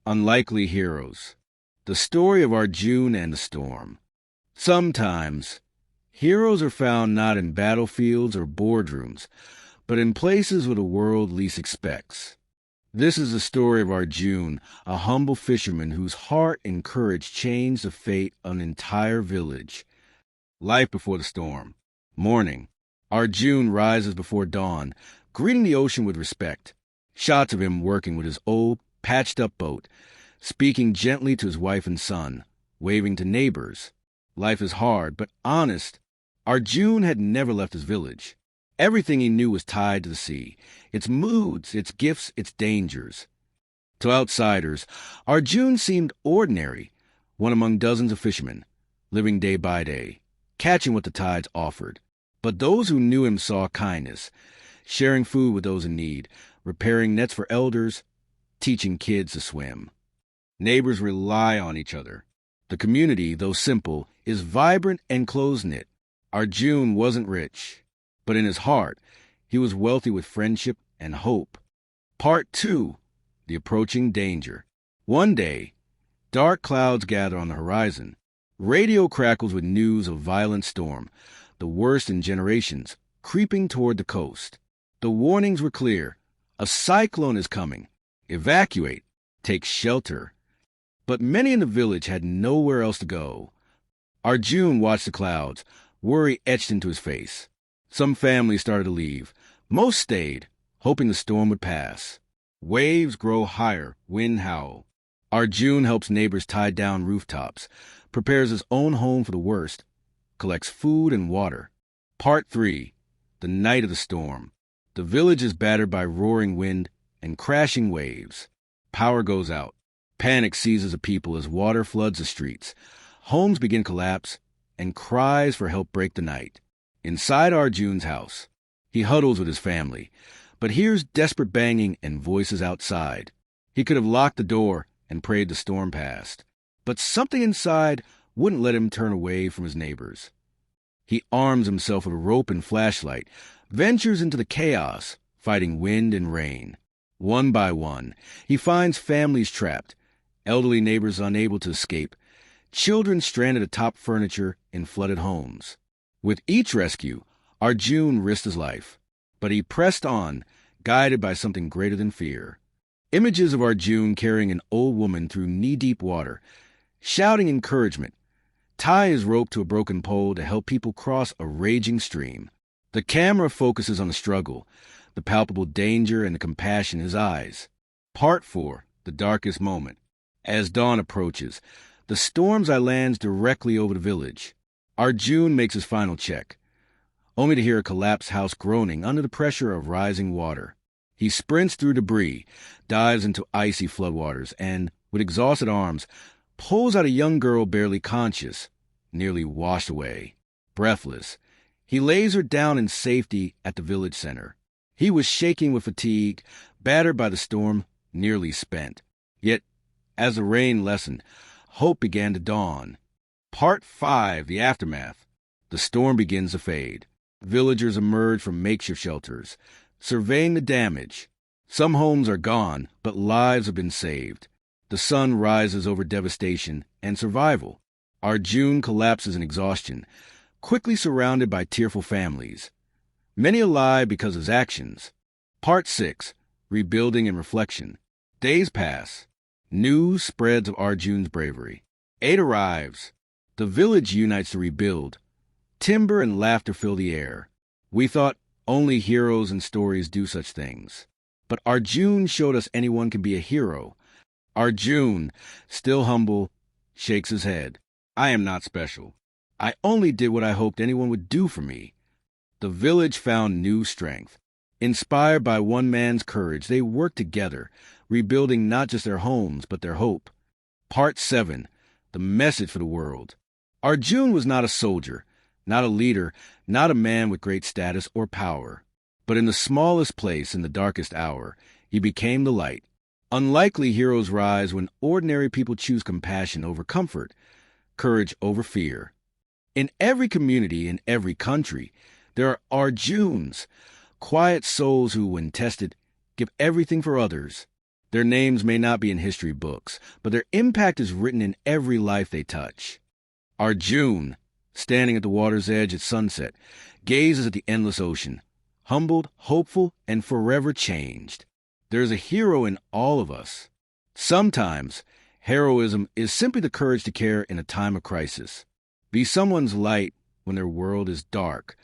Unlikely heroes. The story of Arjun and the storm. Sometimes, heroes are found not in battlefields or boardrooms, but in places where the world least expects. This is the story of Arjun, a humble fisherman whose heart and courage changed the fate of an entire village. Life before the storm. Morning. Arjun rises before dawn, greeting the ocean with respect. Shots of him working with his old, patched-up boat, speaking gently to his wife and son, waving to neighbors. Life is hard, but honest. Arjun had never left his village. Everything he knew was tied to the sea, its moods, its gifts, its dangers. To outsiders, Arjun seemed ordinary, one among dozens of fishermen, living day by day, catching what the tides offered. But those who knew him saw kindness, sharing food with those in need, repairing nets for elders, teaching kids to swim. Neighbors rely on each other. The community, though simple, is vibrant and close-knit. Arjun wasn't rich, but in his heart, he was wealthy with friendship and hope. Part 2. The approaching danger. One day, dark clouds gather on the horizon. Radio crackles with news of violent storm, the worst in generations, creeping toward the coast. The warnings were clear. A cyclone is coming. Evacuate. Take shelter. But many in the village had nowhere else to go. Arjun watched the clouds, worry etched into his face. Some families started to leave. Most stayed, hoping the storm would pass. Waves grow higher, wind howl. Arjun helps neighbors tie down rooftops, prepares his own home for the worst, collects food and water. Part 3. The night of the storm. The village is battered by roaring wind and crashing waves. Power goes out. Panic seizes the people as water floods the streets. Homes begin to collapse, and cries for help break the night. Inside Arjun's house, he huddles with his family, but hears desperate banging and voices outside. He could have locked the door and prayed the storm passed, but something inside wouldn't let him turn away from his neighbors. He arms himself with a rope and flashlight, ventures into the chaos, fighting wind and rain. One by one, he finds families trapped, elderly neighbors unable to escape, children stranded atop furniture in flooded homes. With each rescue, Arjun risked his life, but he pressed on, guided by something greater than fear. Images of Arjun carrying an old woman through knee-deep water, shouting encouragement, tie his rope to a broken pole to help people cross a raging stream. The camera focuses on the struggle, the palpable danger and the compassion in his eyes. Part 4. The darkest moment. As dawn approaches, the storm's eye lands directly over the village. Arjun makes his final check, only to hear a collapsed house groaning under the pressure of rising water. He sprints through debris, dives into icy floodwaters, and, with exhausted arms, pulls out a young girl barely conscious, nearly washed away. Breathless, he lays her down in safety at the village center. He was shaking with fatigue, battered by the storm, nearly spent. Yet, as the rain lessened, hope began to dawn. Part 5. The aftermath. The storm begins to fade. Villagers emerge from makeshift shelters, surveying the damage. Some homes are gone, but lives have been saved. The sun rises over devastation and survival. Arjun collapses in exhaustion, quickly surrounded by tearful families. Many alive because of his actions. Part 6. Rebuilding and reflection. Days pass. News spreads of Arjun's bravery. Aid arrives. The village unites to rebuild. Timber and laughter fill the air. We thought only heroes and stories do such things. But Arjun showed us anyone can be a hero. Arjun, still humble, shakes his head. I am not special. I only did what I hoped anyone would do for me. The village found new strength. Inspired by one man's courage, they worked together, rebuilding not just their homes, but their hope. Part 7. The message for the world. Arjun was not a soldier, not a leader, not a man with great status or power. But in the smallest place, in the darkest hour, he became the light. Unlikely heroes rise when ordinary people choose compassion over comfort, courage over fear. In every community, in every country, there are Arjuns, quiet souls who, when tested, give everything for others. Their names may not be in history books, but their impact is written in every life they touch. Arjun, standing at the water's edge at sunset, gazes at the endless ocean, humbled, hopeful, and forever changed. There is a hero in all of us. Sometimes, heroism is simply the courage to care in a time of crisis. Be someone's light when their world is dark,